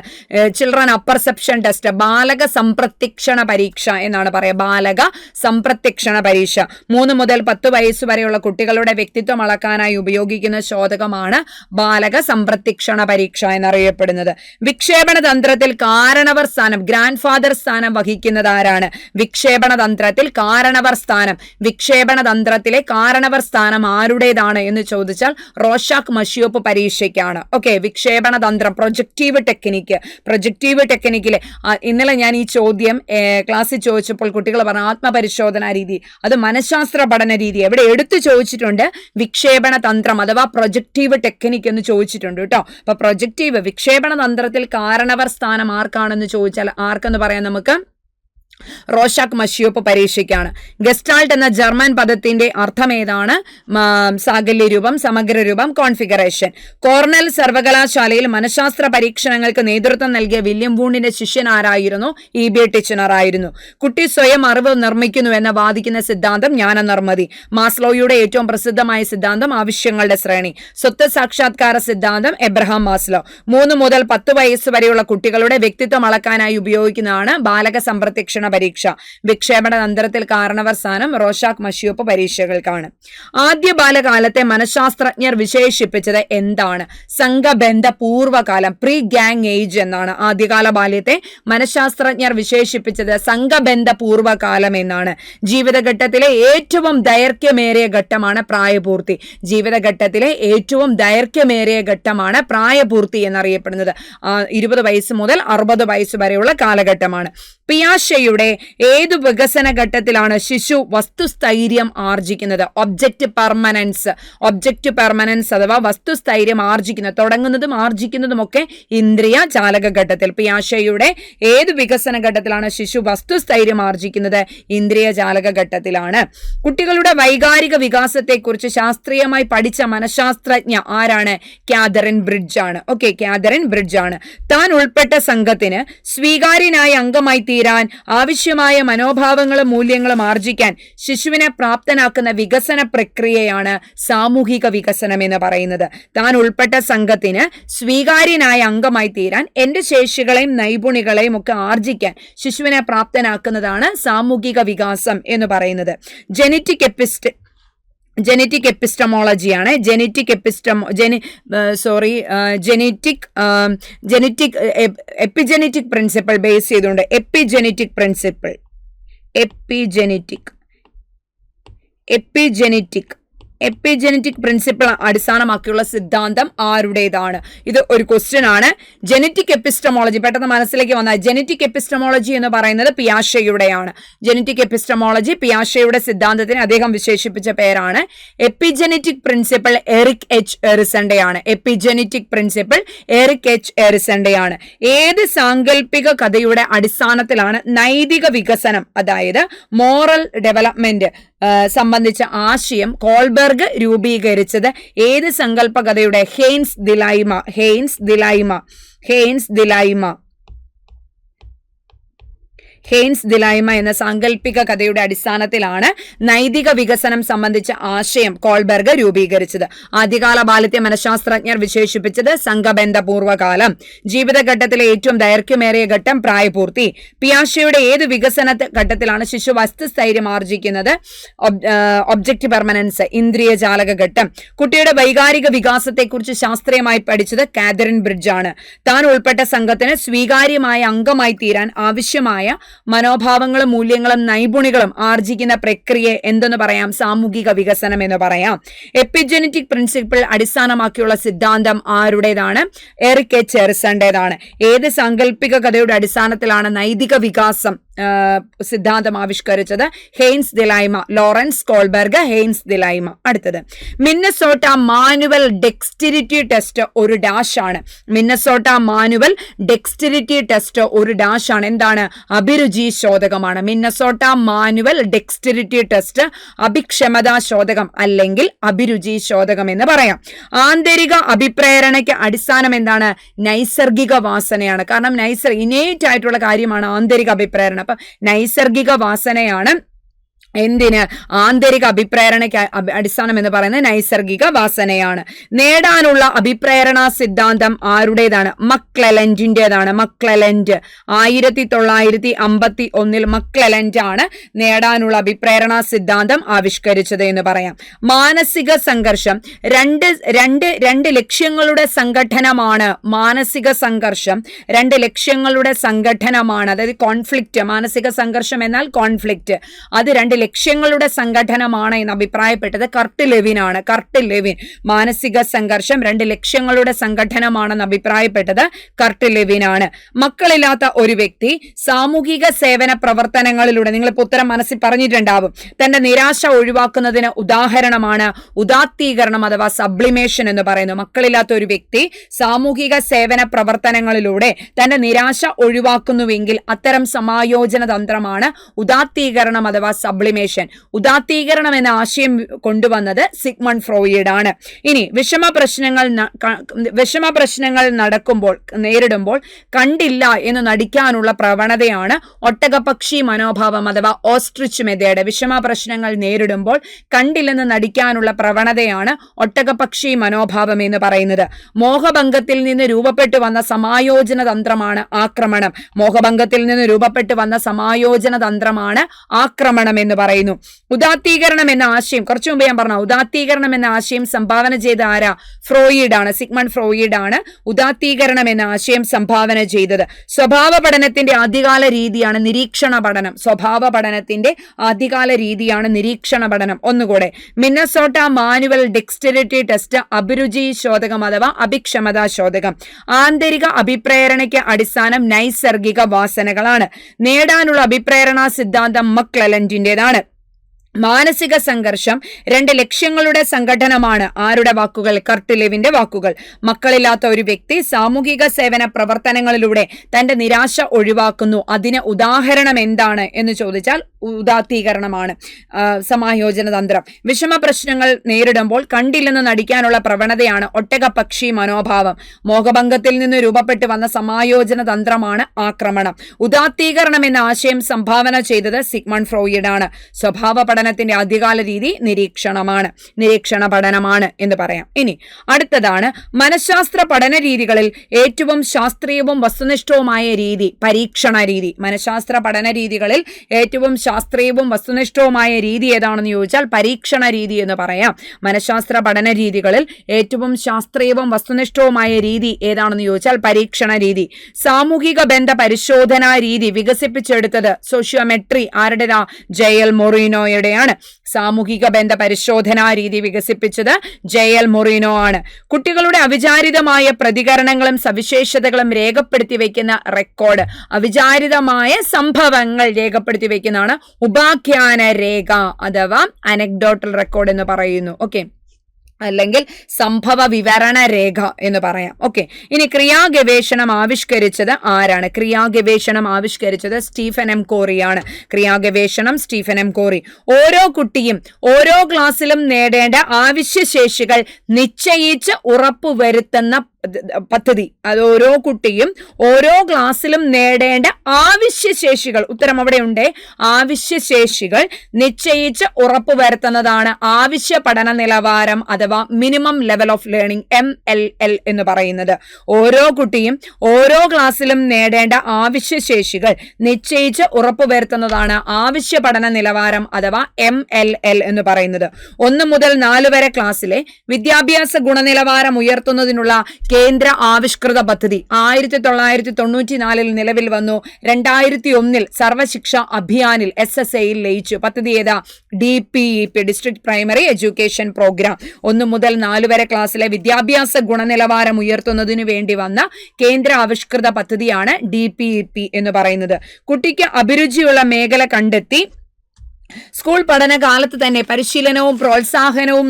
ചിൽഡ്രൻ അപ്പർസെപ്ഷൻ ടെസ്റ്റ്, ബാലക സംപ്രത്യക്ഷണ പരീക്ഷ എന്നാണ് പറയുക. ബാലക സംപ്രത്യക്ഷണ പരീക്ഷ 3 മുതൽ 10 വയസ്സ് വരെയുള്ള കുട്ടികളുടെ വ്യക്തിത്വം അളക്കാനായി ഉപയോഗിക്കുന്ന ശോധകമാണ് ബാലക സംപ്രത്യക്ഷണ പരീക്ഷ എന്നറിയപ്പെടുന്നത്. വിക്ഷേപണ തന്ത്രത്തിൽ കാരണവർ സ്ഥാനം, ഗ്രാൻഡ് ഫാദർ സ്ഥാനം വഹിക്കുന്നത് ആരാണ്? വിക്ഷേപണ തന്ത്രത്തിൽ കാരണവർ സ്ഥാനം, വിക്ഷേപണ തന്ത്രത്തിലെ കാരണവർ സ്ഥാനം ആരുടേതാണ് എന്ന് ചോദിച്ചാൽ റോഷാക്ക് മഷിയോപ്പ് പരീക്ഷയ്ക്കാണ്. ഓക്കെ, വിക്ഷേപണ തന്ത്രം പ്രൊജക്റ്റീവ് ടെക്നിക്കില് ഇന്നലെ ഞാൻ ഈ ചോദ്യം ക്ലാസ്സിൽ ചോദിച്ചപ്പോൾ കുട്ടികൾ പറഞ്ഞ ആത്മപരിശോധന രീതി, അത് മനഃശാസ്ത്ര പഠന രീതി എവിടെ എടുത്തു ചോദിച്ചിട്ടുണ്ട്? വിക്ഷേപണ തന്ത്രം അഥവാ പ്രൊജക്റ്റീവ് ടെക്നിക്ക് എന്ന് ചോദിച്ചിട്ടുണ്ട് കേട്ടോ. അപ്പൊ പ്രൊജക്റ്റീവ് വിക്ഷേപണ തന്ത്രത്തിൽ കാരണവർ സ്ഥാനം ആർക്കാണെന്ന് ചോദിച്ചാൽ ആർക്കെന്ന് പറയാം നമുക്ക്? റോഷാക്ക് മഷിയോപ്പ് പരീക്ഷയ്ക്കാണ്. ഗസ്റ്റാൾട്ട് എന്ന ജർമ്മൻ പദത്തിന്റെ അർത്ഥം ഏതാണ്? സാകല്യ രൂപം, സമഗ്ര രൂപം, കോൺഫിഗറേഷൻ. കോർണൽ സർവകലാശാലയിൽ മനഃശാസ്ത്ര പരീക്ഷണങ്ങൾക്ക് നേതൃത്വം നൽകിയ വില്യം വൂണ്ടിന്റെ ശിഷ്യൻ ആരായിരുന്നു? E.B. ടിച്ചനർ ആയിരുന്നു. കുട്ടി സ്വയം അറിവ് നിർമ്മിക്കുന്നു എന്ന് വാദിക്കുന്ന സിദ്ധാന്തം ജ്ഞാനനിർമ്മിതി. മാസ്ലോയുടെ ഏറ്റവും പ്രസിദ്ധമായ സിദ്ധാന്തം ആവശ്യങ്ങളുടെ ശ്രേണി. സ്വത്ത് സാക്ഷാത്കാര സിദ്ധാന്തം എബ്രഹാം മാസ്ലോ. 3 മുതൽ 10 വയസ്സ് വരെയുള്ള കുട്ടികളുടെ വ്യക്തിത്വം അളക്കാനായി ഉപയോഗിക്കുന്നതാണ് ബാലക സംപ്രത്യക്ഷണ പരീക്ഷ. വിക്ഷേപണ തന്ത്രത്തിൽ കാരണവർ സ്ഥാനം റോഷാക്ക് മഷിയൊപ്പ് പരീക്ഷകൾക്കാണ്. ആദ്യ ബാലകാലത്തെ മനഃശാസ്ത്രജ്ഞർ വിശേഷിപ്പിച്ചത് എന്താണ്? സംഘബന്ധ പൂർവ്വകാലം, പ്രീ ഗാങ് ഏജ് എന്നാണ് ആദ്യകാല ബാല്യത്തെ മനഃശാസ്ത്രജ്ഞർ വിശേഷിപ്പിച്ചത് സംഘബന്ധ പൂർവ്വകാലം എന്നാണ്. ജീവിതഘട്ടത്തിലെ ഏറ്റവും ദൈർഘ്യമേറിയ ഘട്ടമാണ് പ്രായപൂർത്തി. ജീവിതഘട്ടത്തിലെ ഏറ്റവും ദൈർഘ്യമേറിയ ഘട്ടമാണ് പ്രായപൂർത്തി എന്നറിയപ്പെടുന്നത്. 20 വയസ്സ് മുതൽ 60 വയസ്സ് വരെയുള്ള കാലഘട്ടമാണ്. പിയാഷെയുടെ ഏതു വികസന ഘട്ടത്തിലാണ് ശിശു വസ്തുസ്ഥൈര്യം ആർജിക്കുന്നത്? ഒബ്ജക്റ്റ് പെർമനൻസ് അഥവാ വസ്തുസ്ഥൈര്യം ആർജിക്കുന്നത്, തുടങ്ങുന്നതും ആർജിക്കുന്നതുമൊക്കെ ഇന്ദ്രിയ ചാലക ഘട്ടത്തിൽ. പിയാഷെയുടെ ഏത് വികസന ഘട്ടത്തിലാണ് ശിശു വസ്തുസ്ഥൈര്യം ആർജിക്കുന്നത്? ഇന്ദ്രിയ ചാലക ഘട്ടത്തിലാണ്. കുട്ടികളുടെ വൈകാരിക വികാസത്തെക്കുറിച്ച് ശാസ്ത്രീയമായി പഠിച്ച മനഃശാസ്ത്രജ്ഞ ആരാണ്? കാതറിൻ ബ്രിഡ്ജ് ആണ്. കാതറിൻ ബ്രിഡ്ജ് ആണ്. താൻ ഉൾപ്പെട്ട സംഘത്തിന് സ്വീകാര്യനായ അംഗമായി തീരാൻ ആവശ്യമായ മനോഭാവങ്ങളും മൂല്യങ്ങളും ആർജിക്കാൻ ശിശുവിനെ പ്രാപ്തനാക്കുന്ന വികസന പ്രക്രിയയാണ് സാമൂഹിക വികസനം എന്ന് പറയുന്നത്. താൻ ഉൾപ്പെട്ട സംഘത്തിന് സ്വീകാര്യനായ അംഗമായി തീരാൻ എന്റെ ശേഷികളെയും നൈപുണികളെയും ഒക്കെ ആർജിക്കാൻ ശിശുവിനെ പ്രാപ്തനാക്കുന്നതാണ് സാമൂഹിക വികാസം എന്ന് പറയുന്നത്. ജനറ്റിക് എപ്പിസ്റ്റമോളജിയാണ്. എപ്പിജെനറ്റിക് പ്രിൻസിപ്പിൾ ബേസ് ചെയ്തുകൊണ്ട് എപ്പിജെനറ്റിക് പ്രിൻസിപ്പിൾ അടിസ്ഥാനമാക്കിയുള്ള സിദ്ധാന്തം ആരുടേതാണ്? ഇത് ഒരു ക്വസ്റ്റ്യൻ ആണ്. ജനറ്റിക് എപ്പിസ്റ്റമോളജി പെട്ടെന്ന് മനസ്സിലേക്ക് വന്നാൽ ജനറ്റിക് എപ്പിസ്റ്റമോളജി എന്ന് പറയുന്നത് പിയാഷെയുടെയാണ്. ജനറ്റിക് എപ്പിസ്റ്റമോളജി പിയാഷെയുടെ സിദ്ധാന്തത്തിന് അദ്ദേഹം വിശേഷിപ്പിച്ച പേരാണ്. എപ്പിജെനറ്റിക് പ്രിൻസിപ്പിൾ എറിക് എച്ച് എറിസണ്ടയാണ്. ഏത് സാങ്കല്പിക കഥയുടെ അടിസ്ഥാനത്തിലാണ് നൈതിക വികസനം, അതായത് മോറൽ ഡെവലപ്മെന്റ് സംബന്ധിച്ച ആശയം കോൾബർഗ് രൂപീകരിച്ചത്? ഏത് സങ്കല്പ കഥയുടെ? ഹെയ്ൻസ് ദിലൈമ എന്ന സാങ്കല്പിക കഥയുടെ അടിസ്ഥാനത്തിലാണ് നൈതിക വികസനം സംബന്ധിച്ച ആശയം കോൾബർഗ് രൂപീകരിച്ചത്. ആദ്യകാല ബാല്യത്തെ മനഃശാസ്ത്രജ്ഞർ വിശേഷിപ്പിച്ചത് സംഘബന്ധ പൂർവ്വകാലം. ജീവിതഘട്ടത്തിലെ ഏറ്റവും ദൈർഘ്യമേറിയ ഘട്ടം പ്രായപൂർത്തി. പിയാഷെയുടെ ഏത് വികസന ഘട്ടത്തിലാണ് ശിശു വസ്തുസ്ഥൈര്യം ആർജിക്കുന്നത്? ഒബ്ജക്റ്റ് പെർമനൻസ്, ഇന്ദ്രിയ ചാലക ഘട്ടം. കുട്ടിയുടെ വൈകാരിക വികാസത്തെക്കുറിച്ച് ശാസ്ത്രീയമായി പഠിച്ചത് കാതറിൻ ബ്രിഡ്ജ് ആണ്. താൻ ഉൾപ്പെട്ട സംഘത്തിന് സ്വീകാര്യമായ അംഗമായി തീരാൻ ആവശ്യമായ മനോഭാവങ്ങളും മൂല്യങ്ങളും നൈപുണികളും ആർജിക്കുന്ന പ്രക്രിയ എന്തെന്ന് പറയാം? സാമൂഹിക വികസനം എന്ന് പറയാം. എപ്പിജെനറ്റിക് പ്രിൻസിപ്പിൾ അടിസ്ഥാനമാക്കിയുള്ള സിദ്ധാന്തം ആരുടേതാണ്? എറിക് എച്ച് എറിസണ്ടേതാണ്. ഏത് സാങ്കല്പിക കഥയുടെ അടിസ്ഥാനത്തിലാണ് നൈതിക വികാസം സിദ്ധാന്തം ആവിഷ്കരിച്ചത്? Heinz dilemma, Lawrence Kohlberg, Heinz dilemma. അടുത്തത്, മിന്നസോട്ട മാനുവൽ ഡെക്സ്റ്റിരിറ്റി ടെസ്റ്റ് ഒരു ഡാഷ് ആണ്. മിന്നസോട്ട മാനുവൽ ഡെക്സ്റ്റിരിറ്റി ടെസ്റ്റ് ഒരു ഡാഷ് ആണ്. എന്താണ്? അഭിരുചി ശോധകമാണ്. മിന്നസോട്ട മാനുവൽ ഡെക്സ്റ്റിരിറ്റി ടെസ്റ്റ് അഭിക്ഷമതാ ശോധകം അല്ലെങ്കിൽ അഭിരുചി ശോധകം എന്ന് പറയാം. ആന്തരിക അഭിപ്രേരണയ്ക്ക് അടിസ്ഥാനം എന്താണ്? നൈസർഗിക വാസനയാണ്. കാരണം ഇനേറ്റ് ആയിട്ടുള്ള കാര്യമാണ് ആന്തരിക അഭിപ്രേരണ. അപ്പൊ നൈസർഗിക വാസനയാണ് എന്തിന്? ആന്തരിക അഭിപ്രേരണയ്ക്ക് അടിസ്ഥാനം എന്ന് പറയുന്നത് നൈസർഗിക വാസനയാണ്. നേടാനുള്ള അഭിപ്രേരണ സിദ്ധാന്തം ആരുടേതാണ്? മക്ലെലൻഡിന്റേതാണ്. മക്ലെലൻഡ് 1951 മക്ലെലൻഡ് ആണ് നേടാനുള്ള അഭിപ്രേരണ സിദ്ധാന്തം ആവിഷ്കരിച്ചത് എന്ന് പറയാം. മാനസിക സംഘർഷം രണ്ട് ലക്ഷ്യങ്ങളുടെ സംഘടനമാണ്. മാനസിക സംഘർഷം 2 ലക്ഷ്യങ്ങളുടെ സംഘടനമാണ്. അതായത് കോൺഫ്ലിക്റ്റ്, മാനസിക സംഘർഷം എന്നാൽ കോൺഫ്ലിക്റ്റ്, അത് 2 ലക്ഷ്യങ്ങളുടെ സംഘടനമാണ് എന്ന് അഭിപ്രായപ്പെട്ടത് കർട്ട് ലെവിൻ. മാനസിക സംഘർഷം 2 ലക്ഷ്യങ്ങളുടെ സംഘടനമാണെന്ന് അഭിപ്രായപ്പെട്ടത് കർട്ട് ലെവിൻ ആണ്. മക്കളില്ലാത്ത ഒരു വ്യക്തി സാമൂഹിക സേവന പ്രവർത്തനങ്ങളിലൂടെ, നിങ്ങളിപ്പോൾ ഉത്തരം മനസ്സിൽ പറഞ്ഞിട്ടുണ്ടാവും, തന്റെ നിരാശ ഒഴിവാക്കുന്നതിന് ഉദാഹരണമാണ് ഉദാത്തീകരണം അഥവാ സബ്ലിമേഷൻ എന്ന് പറയുന്നു. മക്കളില്ലാത്ത ഒരു വ്യക്തി സാമൂഹിക സേവന പ്രവർത്തനങ്ങളിലൂടെ തന്റെ നിരാശ ഒഴിവാക്കുന്നുവെങ്കിൽ അത്തരം സമായോജന തന്ത്രമാണ് ഉദാത്തീകരണം അഥവാ സബ്ലിമേഷൻ സബ്ലിമേഷൻ, ഉദാത്തീകരണം എന്ന ആശയം കൊണ്ടുവന്നത് സിഗ്മണ്ട് ഫ്രോയിഡ് ആണ്. ഇനി വിഷമ പ്രശ്നങ്ങൾ നേരിടുമ്പോൾ കണ്ടില്ല എന്ന് നടിക്കാനുള്ള പ്രവണതയാണ് ഒട്ടകപക്ഷി മനോഭാവം അഥവാ ഓസ്ട്രിച്ച് മെത്തേഡ്. വിഷമ പ്രശ്നങ്ങൾ നേരിടുമ്പോൾ കണ്ടില്ലെന്ന് നടിക്കാനുള്ള പ്രവണതയാണ് ഒട്ടകപക്ഷി മനോഭാവം എന്ന് പറയുന്നത്. മോഹഭംഗത്തിൽ നിന്ന് രൂപപ്പെട്ടു വന്ന സമായോജന തന്ത്രമാണ് ആക്രമണം. ആക്രമണം എന്ന് പറയുന്നു. ഉദാത്തീകരണം എന്ന ആശയം കുറച്ചു മുമ്പ് ഞാൻ പറഞ്ഞു. ഉദാത്തീകരണം എന്ന ആശയം സംഭാവന ചെയ്ത ആരാ? ഫ്രോയിഡ് ആണ്, സിഗ്മണ്ട് ഫ്രോയിഡ് ആണ് ഉദാത്തീകരണം എന്ന ആശയം സംഭാവന ചെയ്തത്. സ്വഭാവ പഠനത്തിന്റെ ആദ്യകാല രീതിയാണ് നിരീക്ഷണ പഠനം. ഒന്നുകൂടെ, മിന്നസോട്ട മാനുവൽ ഡെക്സ്റ്ററിറ്റി ടെസ്റ്റ് അഭിരുചി ശോധകം അഥവാ അഭിക്ഷമതാ ശോധകം. ആന്തരിക അഭിപ്രേരണയ്ക്ക് അടിസ്ഥാനം നൈസർഗിക വാസനകളാണ്. നേടാനുള്ള അഭിപ്രേരണാ സിദ്ധാന്തം മക്ലെലൻഡിന്റേതാണ്. മാനസിക സംഘർഷം 2 ലക്ഷ്യങ്ങളുടെ സംഘടനമാണ്. ആരുടെ വാക്കുകൾ? കർട്ട് ലെവിന്റെ വാക്കുകൾ. മക്കളില്ലാത്ത ഒരു വ്യക്തി സാമൂഹിക സേവന പ്രവർത്തനങ്ങളിലൂടെ തന്റെ നിരാശ ഒഴിവാക്കുന്നു. അതിന് ഉദാഹരണം എന്താണ് എന്ന് ചോദിച്ചാൽ ഉദാത്തീകരണമാണ്, സമായോജന തന്ത്രം. വിഷമ പ്രശ്നങ്ങൾ നേരിടുമ്പോൾ കണ്ടില്ലെന്ന് നടിക്കാനുള്ള പ്രവണതയാണ് ഒട്ടകപക്ഷി മനോഭാവം. മോഹഭംഗത്തിൽ നിന്ന് രൂപപ്പെട്ടു വന്ന സമായോജന തന്ത്രമാണ് ആക്രമണം. ഉദാത്തീകരണം എന്ന ആശയം സംഭാവന ചെയ്തത് സിഗ്മണ്ട് ഫ്രോയിഡ് ആണ്. സ്വഭാവ പഠനത്തിന്റെ ആദ്യകാല രീതി നിരീക്ഷണ പഠനമാണ് എന്ന് പറയാം. ഇനി അടുത്തതാണ് മനഃശാസ്ത്ര പഠന രീതികളിൽ ഏറ്റവും ശാസ്ത്രീയവും വസ്തുനിഷ്ഠവുമായ രീതി പരീക്ഷണ രീതി. മനഃശാസ്ത്ര പഠന രീതികളിൽ ഏറ്റവും ശാസ്ത്രീയവും വസ്തുനിഷ്ഠവുമായ രീതി ഏതാണെന്ന് ചോദിച്ചാൽ പരീക്ഷണ രീതി എന്ന് പറയാം. മനഃശാസ്ത്ര പഠന രീതികളിൽ ഏറ്റവും ശാസ്ത്രീയവും വസ്തുനിഷ്ഠവുമായ രീതി ഏതാണെന്ന് ചോദിച്ചാൽ പരീക്ഷണ രീതി. സാമൂഹിക ബന്ധ പരിശോധനാ രീതി വികസിപ്പിച്ചെടുത്തത് സോഷ്യോമെട്രി ആരുടേതാ? ജെഎൽ മൊറീനോയുടെയാണ്. സാമൂഹിക ബന്ധ പരിശോധനാ രീതി വികസിപ്പിച്ചത് ജെഎൽ മൊറീനോ ആണ്. കുട്ടികളുടെ അവിചാരിതമായ പ്രതികരണങ്ങളും സവിശേഷതകളും രേഖപ്പെടുത്തി വയ്ക്കുന്ന റെക്കോർഡ്, അവിചാരിതമായ സംഭവങ്ങൾ രേഖപ്പെടുത്തി വയ്ക്കുന്നതാണ് ഉപാഖ്യാന രേഖ അഥവാ അനക്ഡോട്ടൽ റെക്കോർഡ് എന്ന് പറയുന്നു. ഓക്കെ, അല്ലെങ്കിൽ സംഭവ വിവരണ രേഖ എന്ന് പറയാം. ഓക്കെ, ഇനി ക്രിയാഗവേഷണം ആവിഷ്കരിച്ചത് ആരാണ്? ക്രിയാഗവേഷണം ആവിഷ്കരിച്ചത് സ്റ്റീഫൻ എം കോറിയാണ്. Stephen M Corey. ഓരോ കുട്ടിയും ഓരോ ക്ലാസ്സിലും നേടേണ്ട ആവശ്യശേഷികൾ നിശ്ചയിച്ച് ഉറപ്പുവരുത്തുന്ന പദ്ധതി. അത് ഓരോ കുട്ടിയും ഓരോ ക്ലാസ്സിലും നേടേണ്ട ആവശ്യശേഷികൾ, ഉത്തരം അവിടെ ഉണ്ട്, ആവശ്യശേഷികൾ നിശ്ചയിച്ച് ഉറപ്പുവരുത്തുന്നതാണ് ആവശ്യ പഠന നിലവാരം അഥവാ minimum level of learning MLL എന്ന് പറയുന്നത്. ഓരോ കുട്ടിയും ഓരോ ക്ലാസ്സിലും നേടേണ്ട ആവശ്യശേഷികൾ നിശ്ചയിച്ച് ഉറപ്പുവരുത്തുന്നതാണ് ആവശ്യ പഠന നിലവാരം അഥവാ MLL എന്ന് പറയുന്നത്. 1 മുതൽ 4 വരെ ക്ലാസ്സിലെ വിദ്യാഭ്യാസ ഗുണനിലവാരം ഉയർത്തുന്നതിനുള്ള കേന്ദ്ര ആവിഷ്കൃത പദ്ധതി 1994 നിലവിൽ വന്നു. 2001 സർവശിക്ഷ അഭിയാനിൽ SSAയിൽ ലയിച്ചു. പദ്ധതി ഏതാ? DPEP, district primary education programme. 1 മുതൽ 4 വരെ ക്ലാസ്സിലെ വിദ്യാഭ്യാസ ഗുണനിലവാരം ഉയർത്തുന്നതിനു വേണ്ടി വന്ന കേന്ദ്ര ആവിഷ്കൃത പദ്ധതിയാണ് DPEP എന്ന് പറയുന്നത്. കുട്ടിക്ക് അഭിരുചിയുള്ള മേഖല കണ്ടെത്തി സ്കൂൾ പഠനകാലത്ത് തന്നെ പരിശീലനവും പ്രോത്സാഹനവും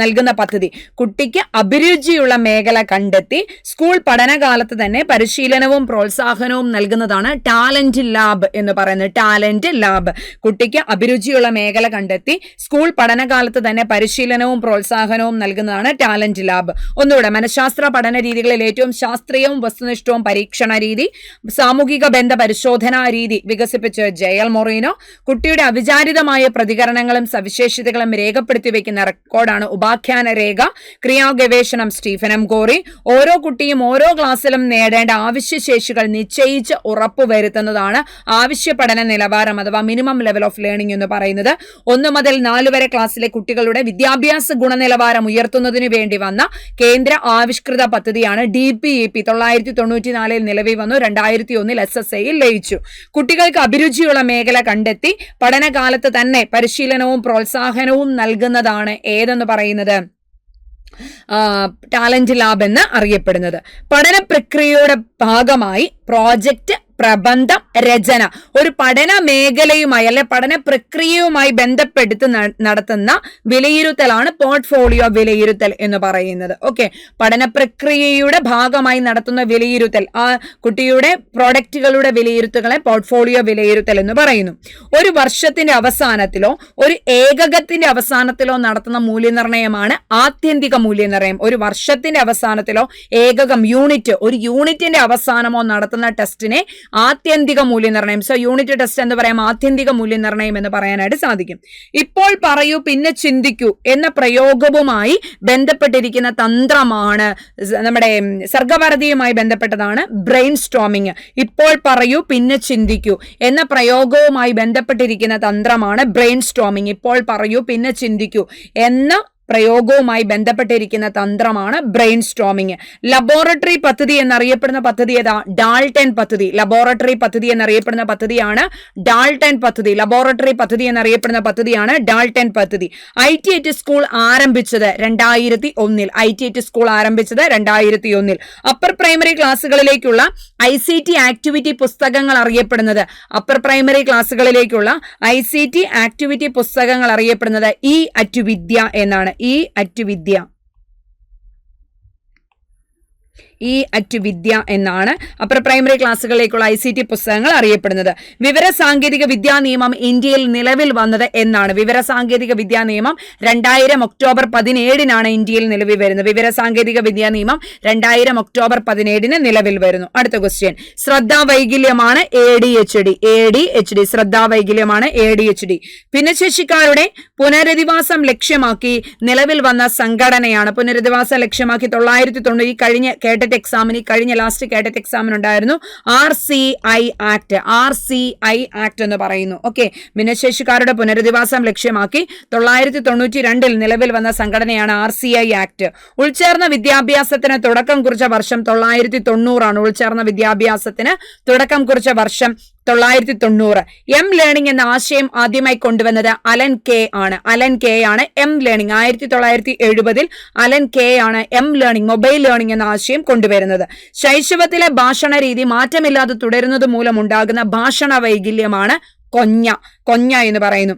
നൽകുന്ന പദ്ധതി. കുട്ടിക്ക് അഭിരുചിയുള്ള മേഖല കണ്ടെത്തി സ്കൂൾ പഠനകാലത്ത് തന്നെ പരിശീലനവും പ്രോത്സാഹനവും നൽകുന്നതാണ് ടാലന്റ് ലാബ് എന്ന് പറയുന്നത്. Talent lab. കുട്ടിക്ക് അഭിരുചിയുള്ള മേഖല കണ്ടെത്തി സ്കൂൾ പഠനകാലത്ത് തന്നെ പരിശീലനവും പ്രോത്സാഹനവും നൽകുന്നതാണ് ടാലന്റ് ലാബ്. ഒന്നുകൂടെ, മനഃശാസ്ത്ര പഠന രീതികളിൽ ഏറ്റവും ശാസ്ത്രീയവും വസ്തുനിഷ്ഠവും പരീക്ഷണ രീതി. സാമൂഹിക ബന്ധ പരിശോധനാ രീതി വികസിപ്പിച്ച് ജെഎൽ മൊറീനോ. കുട്ടിയുടെ അവിചാരിതമായ പ്രതികരണങ്ങളും സവിശേഷതകളും രേഖപ്പെടുത്തി വയ്ക്കുന്ന റെക്കോർഡാണ് ഉപാഖ്യാന രേഖ. ക്രിയാഗവേഷണം സ്റ്റീഫൻ എം കോറി. ഓരോ കുട്ടിയും ഓരോ ക്ലാസ്സിലും നേടേണ്ട ആവശ്യശേഷികൾ നിശ്ചയിച്ച് ഉറപ്പുവരുത്തുന്നതാണ് ആവശ്യ പഠന നിലവാരം അഥവാ മിനിമം ലെവൽ ഓഫ് ലേണിംഗ് എന്ന് പറയുന്നത്. 1 മുതൽ 4 വരെ ക്ലാസ്സിലെ കുട്ടികളുടെ വിദ്യാഭ്യാസ ഗുണനിലവാരം ഉയർത്തുന്നതിന് വേണ്ടി വന്ന കേന്ദ്ര ആവിഷ്കൃത പദ്ധതിയാണ് DPEP. 1994 നിലവിൽ വന്നു. 2001 SSAയിൽ ലയിച്ചു. കുട്ടികൾക്ക് അഭിരുചിയുള്ള മേഖല കണ്ടെത്തി പഠനകാലത്ത് തന്നെ പരിശീലനവും പ്രോത്സാഹനവും നൽകുന്നതാണ് ഏതെന്ന് പറയുന്നത് ടാലന്റ് ലാബ് എന്ന് അറിയപ്പെടുന്നത്. പഠന പ്രക്രിയയുടെ ഭാഗമായി പ്രോജക്റ്റ് പ്രബന്ധം രചന. ഒരു പഠന മേഖലയുമായി അല്ലെ പഠന പ്രക്രിയയുമായി ബന്ധപ്പെടുത്തി നടത്തുന്ന വിലയിരുത്തലാണ് പോർട്ട്ഫോളിയോ വിലയിരുത്തൽ എന്ന് പറയുന്നത്. ഓക്കെ, പഠന പ്രക്രിയയുടെ ഭാഗമായി നടത്തുന്ന വിലയിരുത്തൽ, ആ കുട്ടിയുടെ പ്രോഡക്റ്റുകളുടെ വിലയിരുത്തലുകളെ പോർട്ട്ഫോളിയോ വിലയിരുത്തൽ എന്ന് പറയുന്നു. ഒരു വർഷത്തിന്റെ അവസാനത്തിലോ ഒരു ഏകകത്തിന്റെ അവസാനത്തിലോ നടത്തുന്ന മൂല്യനിർണ്ണയമാണ് ആത്യന്തിക മൂല്യനിർണ്ണയം. ഒരു വർഷത്തിന്റെ അവസാനത്തിലോ ഏകകം യൂണിറ്റ്, ഒരു യൂണിറ്റിന്റെ അവസാനമോ നടത്തുന്ന ടെസ്റ്റിനെ ആത്യന്തിക മൂല്യനിർണ്ണയം. സോ യൂണിറ്റ് ടെസ്റ്റ് എന്ന് പറയാം, ആത്യന്തിക മൂല്യനിർണ്ണയം എന്ന് പറയാനായിട്ട് സാധിക്കും. ഇപ്പോൾ പറയൂ പിന്നെ ചിന്തിക്കൂ എന്ന പ്രയോഗവുമായി ബന്ധപ്പെട്ടിരിക്കുന്ന തന്ത്രമാണ്, നമ്മുടെ സർഗഭാരതിയുമായി ബന്ധപ്പെട്ടതാണ് ബ്രെയിൻ സ്റ്റോമിങ്. ഇപ്പോൾ പറയൂ പിന്നെ ചിന്തിക്കൂ എന്ന പ്രയോഗവുമായി ബന്ധപ്പെട്ടിരിക്കുന്ന തന്ത്രമാണ് ബ്രെയിൻ സ്റ്റോമിങ്. ഇപ്പോൾ പറയൂ പിന്നെ ചിന്തിക്കൂ എന്ന പ്രയോഗവുമായി ബന്ധപ്പെട്ടിരിക്കുന്ന തന്ത്രമാണ് ബ്രെയിൻ സ്റ്റോമിങ്. ലബോറട്ടറി പദ്ധതി എന്നറിയപ്പെടുന്ന പദ്ധതി ഏതാ? ഡാൾട്ടൺ പദ്ധതി. ലബോറട്ടറി പദ്ധതി എന്നറിയപ്പെടുന്ന പദ്ധതിയാണ് ഡാൾട്ടൺ പദ്ധതി. ലബോറട്ടറി പദ്ധതി എന്നറിയപ്പെടുന്ന പദ്ധതിയാണ് ഡാൾട്ടൺ പദ്ധതി. ITH സ്കൂൾ ആരംഭിച്ചത് 2001. ITH സ്കൂൾ ആരംഭിച്ചത് 2001. അപ്പർ പ്രൈമറി ക്ലാസ്സുകളിലേക്കുള്ള ICT ആക്ടിവിറ്റി പുസ്തകങ്ങൾ അറിയപ്പെടുന്നത്, അപ്പർ പ്രൈമറി ക്ലാസ്സുകളിലേക്കുള്ള ICT ആക്ടിവിറ്റി പുസ്തകങ്ങൾ അറിയപ്പെടുന്നത് E@വിദ്യ എന്നാണ്. E@വിദ്യ എന്നാണ് അപ്പർ പ്രൈമറി ക്ലാസ്സുകളിലേക്കുള്ള ICT പുസ്തകങ്ങൾ അറിയപ്പെടുന്നത്. വിവരസാങ്കേതിക വിദ്യാ നിയമം ഇന്ത്യയിൽ നിലവിൽ വന്നത് എന്നാണ്? വിവരസാങ്കേതിക വിദ്യാ നിയമം 2000 ഒക്ടോബർ 17 ഇന്ത്യയിൽ നിലവിൽ വരുന്നത്. വിവരസാങ്കേതിക വിദ്യാ നിയമം 2000 ഒക്ടോബർ 17 നിലവിൽ വരുന്നു. അടുത്ത ക്വസ്റ്റ്യൻ, ശ്രദ്ധാവൈകല്യമാണ് ADHD. ശ്രദ്ധാവൈകല്യമാണ് ADHD. ഭിന്നശേഷിക്കാരുടെ പുനരധിവാസം ലക്ഷ്യമാക്കി നിലവിൽ വന്ന സംഘടനയാണ്. പുനരധിവാസം ലക്ഷ്യമാക്കി 990 കഴിഞ്ഞ കേട്ടറ്റ് എക്സാമിന്, കഴിഞ്ഞ ലാസ്റ്റ് കേട്ടറ്റ് എക്സാമിന് ഉണ്ടായിരുന്നു RCI ആക്ട് എന്ന് പറയുന്നു. ഓക്കെ, ഭിന്നശേഷിക്കാരുടെ പുനരധിവാസം ലക്ഷ്യമാക്കി 992 നിലവിൽ വന്ന സംഘടനയാണ് RCI ആക്ട്. ഉൾച്ചേർന്ന വിദ്യാഭ്യാസത്തിന് തുടക്കം കുറിച്ച വർഷം 990. ഉൾച്ചേർന്ന വിദ്യാഭ്യാസത്തിന് തുടക്കം കുറിച്ച വർഷം 990. ലേണിംഗ് എന്ന ആശയം ആദ്യമായി കൊണ്ടുവന്നത് അലൻ കെ ആണ്. ലേണിംഗ് 1970 അലൻ കെ ആണ് ലേണിംഗ്, മൊബൈൽ ലേണിംഗ് എന്ന ആശയം കൊണ്ടുവരുന്നത്. ശൈശവത്തിലെ ഭാഷണ രീതി മാറ്റമില്ലാതെ തുടരുന്നത് മൂലമുണ്ടാകുന്ന ഭാഷണ വൈകല്യമാണ് കൊഞ്ഞ എന്ന് പറയുന്നു.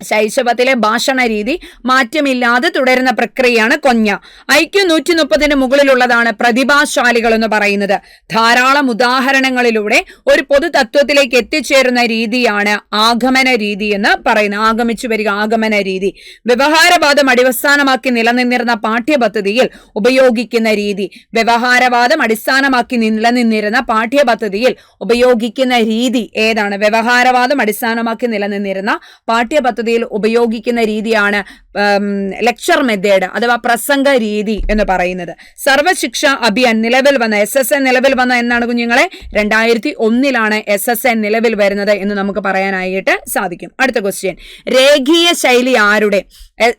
ശൈശവത്തിലെ ഭാഷണ രീതി മാറ്റമില്ലാതെ തുടരുന്ന പ്രക്രിയയാണ് കൊഞ്ഞ. IQ 130 മുകളിലുള്ളതാണ് പ്രതിഭാശാലികൾ എന്ന് പറയുന്നത്. ധാരാളം ഉദാഹരണങ്ങളിലൂടെ ഒരു പൊതു തത്വത്തിലേക്ക് എത്തിച്ചേരുന്ന രീതിയാണ് ആഗമന രീതി എന്ന് പറയുന്നത്. ആഗമിച്ചു വരിക, ആഗമന രീതി. വ്യവഹാരവാദം അടിസ്ഥാനമാക്കി നിലനിന്നിരുന്ന പാഠ്യപദ്ധതിയിൽ ഉപയോഗിക്കുന്ന രീതി. വ്യവഹാരവാദം അടിസ്ഥാനമാക്കി നിലനിന്നിരുന്ന പാഠ്യപദ്ധതിയിൽ ഉപയോഗിക്കുന്ന രീതി ഏതാണ്? വ്യവഹാരവാദം അടിസ്ഥാനമാക്കി നിലനിന്നിരുന്ന പാഠ്യപദ്ധതിയിൽ ഉപയോഗിക്കുന്ന രീതിയാണ് ലെക്ചർ മെത്തേഡ് അഥവാ പ്രസംഗ രീതി എന്ന് പറയുന്നത്. സർവശിക്ഷ അഭിയാൻ നിലവിൽ വന്ന, SSN നിലവിൽ വന്ന എന്നാണ് കുഞ്ഞുങ്ങളെ? 2001 SSN നിലവിൽ വരുന്നത് എന്ന് നമുക്ക് പറയാനായിട്ട് സാധിക്കും. അടുത്ത ക്വസ്റ്റ്യൻ, രേഖീയ ശൈലി ആരുടെ?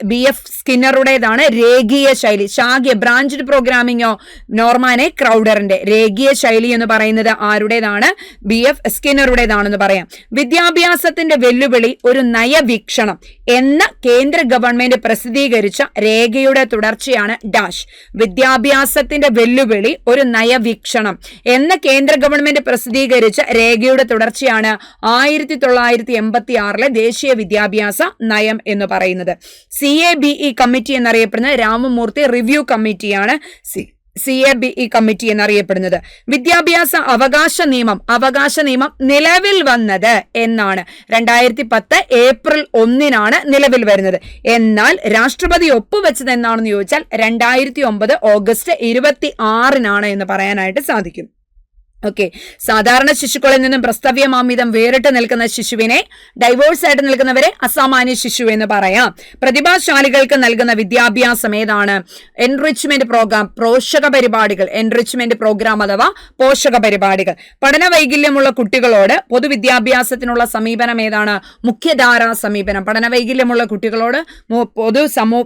BF സ്കിന്നറുടേതാണ് രേഖീയ ശൈലി. ശാഖ്യ ബ്രാഞ്ച്ഡ് പ്രോഗ്രാമിങ്ങോ? നോർമാനെ ക്രൗഡറിന്റെ. രേഖീയ ശൈലി എന്ന് പറയുന്നത് ആരുടേതാണ്? BF സ്കിന്നറുടേതാണെന്ന് പറയാം. വിദ്യാഭ്യാസത്തിന്റെ വെല്ലുവിളി ഒരു നയവീക്ഷണം എന്ന കേന്ദ്ര ഗവൺമെന്റ് പ്രസിദ്ധീകരിച്ച രേഖയുടെ തുടർച്ചയാണ് ഡാഷ്. വിദ്യാഭ്യാസത്തിന്റെ വെല്ലുവിളി ഒരു നയവീക്ഷണം എന്ന കേന്ദ്ര ഗവൺമെന്റ് പ്രസിദ്ധീകരിച്ച രേഖയുടെ തുടർച്ചയാണ് 1986 ദേശീയ വിദ്യാഭ്യാസ നയം എന്ന് പറയുന്നത്. CABE കമ്മിറ്റി എന്നറിയപ്പെടുന്നത് രാമമൂർത്തി റിവ്യൂ കമ്മിറ്റിയാണ്. CABE കമ്മിറ്റി എന്നറിയപ്പെടുന്നത്. വിദ്യാഭ്യാസ അവകാശ നിയമം നിലവിൽ വന്നത് എന്നാണ്? 2010 ഏപ്രിൽ 1 നിലവിൽ വരുന്നത്. എന്നാൽ രാഷ്ട്രപതി ഒപ്പുവെച്ചത് എന്നാണെന്ന് ചോദിച്ചാൽ 2009 ഓഗസ്റ്റ് 26 എന്ന് പറയാനായിട്ട് സാധിക്കും. ഓക്കെ, സാധാരണ ശിശുക്കളിൽ നിന്നും പ്രസ്തവ്യമാമിതം വേറിട്ട് നിൽക്കുന്ന ശിശുവിനെ, ഡൈവോഴ്സ് ആയിട്ട് നിൽക്കുന്നവരെ അസാമാന്യ ശിശു എന്ന് പറയാം. പ്രതിഭാശാലികൾക്ക് നൽകുന്ന വിദ്യാഭ്യാസം ഏതാണ്? എൻറിച്ച്മെന്റ് പ്രോഗ്രാം, പോഷക പരിപാടികൾ. എൻറിച്ച്മെന്റ് പ്രോഗ്രാം അഥവാ പോഷക പരിപാടികൾ. പഠന വൈകല്യമുള്ള കുട്ടികളോട് പൊതുവിദ്യാഭ്യാസത്തിനുള്ള സമീപനം ഏതാണ്? മുഖ്യധാരാ സമീപനം. പഠന വൈകല്യമുള്ള കുട്ടികളോട്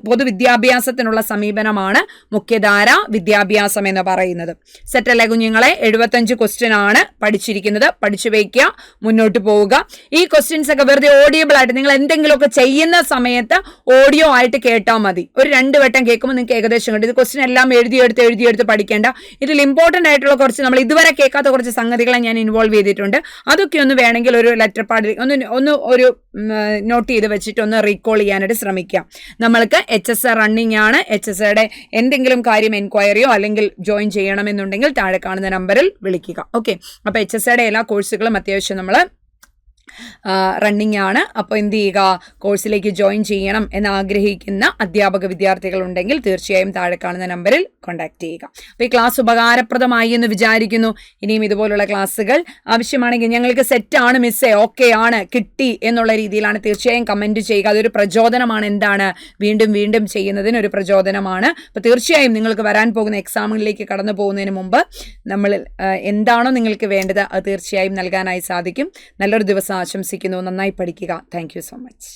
പൊതുവിദ്യാഭ്യാസത്തിനുള്ള സമീപനമാണ് മുഖ്യധാരാ വിദ്യാഭ്യാസം എന്ന് പറയുന്നത്. സെറ്റല്ലേ കുഞ്ഞുങ്ങളെ? 75 ക്വസ്റ്റ്യൻ ആണ് പഠിച്ചിരിക്കുന്നത്. പഠിച്ചു വയ്ക്കുക, മുന്നോട്ട് പോവുക. ഈ ക്വസ്റ്റ്യൻസ് ഒക്കെ വെറുതെ ഓഡിയബിൾ ആയിട്ട് നിങ്ങൾ എന്തെങ്കിലുമൊക്കെ ചെയ്യുന്ന സമയത്ത് ഓഡിയോ ആയിട്ട് കേട്ടാൽ മതി. ഒരു 2 വട്ടം കേൾക്കുമ്പോൾ നിങ്ങൾക്ക് ഏകദേശം കിട്ടും. ഇത് ക്വസ്റ്റ്യൻ എല്ലാം എഴുതിയെടുത്ത് പഠിക്കേണ്ട. ഇതിൽ ഇമ്പോർട്ടന്റ് ആയിട്ടുള്ള കുറച്ച് നമ്മൾ ഇതുവരെ കേൾക്കാത്ത കുറച്ച് സംഗതികളെ ഞാൻ ഇൻവോൾവ് ചെയ്തിട്ടുണ്ട്. അതൊക്കെ ഒന്ന് വേണമെങ്കിൽ ഒരു ലെറ്റർ പാഡിൽ ഒന്ന് ഒരു നോട്ട് ചെയ്ത് വെച്ചിട്ട് ഒന്ന് റീകോൾ ചെയ്യാനായിട്ട് ശ്രമിക്കാം. നമ്മൾക്ക് HSR റണ്ണിങ് ആണ്. HSRയുടെ എന്തെങ്കിലും കാര്യം എൻക്വയറിയോ അല്ലെങ്കിൽ ജോയിൻ ചെയ്യണമെന്നുണ്ടെങ്കിൽ താഴെ കാണുന്ന നമ്പറിൽ വിളിക്കുക. ഓക്കെ, അപ്പോൾ HSRയുടെ എല്ലാ കോഴ്സുകളും അത്യാവശ്യം നമ്മൾ റണ്ണിങ് ആണ്. അപ്പോൾ എന്ത് ചെയ്യുക, കോഴ്സിലേക്ക് ജോയിൻ ചെയ്യണം എന്ന് ആഗ്രഹിക്കുന്ന അധ്യാപക വിദ്യാർത്ഥികൾ ഉണ്ടെങ്കിൽ തീർച്ചയായും താഴെ കാണുന്ന നമ്പറിൽ കോൺടാക്ട് ചെയ്യുക. അപ്പോൾ ഈ ക്ലാസ് ഉപകാരപ്രദമായി എന്ന് വിചാരിക്കുന്നു. ഇനിയും ഇതുപോലുള്ള ക്ലാസ്സുകൾ ആവശ്യമാണെങ്കിൽ ഞങ്ങൾക്ക് സെറ്റാണ് മിസ്സേ, ഓക്കെ ആണ്, കിട്ടി എന്നുള്ള രീതിയിലാണ് തീർച്ചയായും കമൻറ്റ് ചെയ്യുക. അതൊരു പ്രചോദനമാണ്. എന്താണ്, വീണ്ടും വീണ്ടും ചെയ്യുന്നതിന് ഒരു പ്രചോദനമാണ്. അപ്പോൾ തീർച്ചയായും നിങ്ങൾക്ക് വരാൻ പോകുന്ന എക്സാമുകളിലേക്ക് കടന്നു പോകുന്നതിന് മുമ്പ് നമ്മൾ എന്താണോ നിങ്ങൾക്ക് വേണ്ടത് അത് തീർച്ചയായും നൽകാനായി സാധിക്കും. നല്ലൊരു ദിവസം ആശംസിക്കുന്നു. നന്നായി പഠിക്കുക. Thank you so much.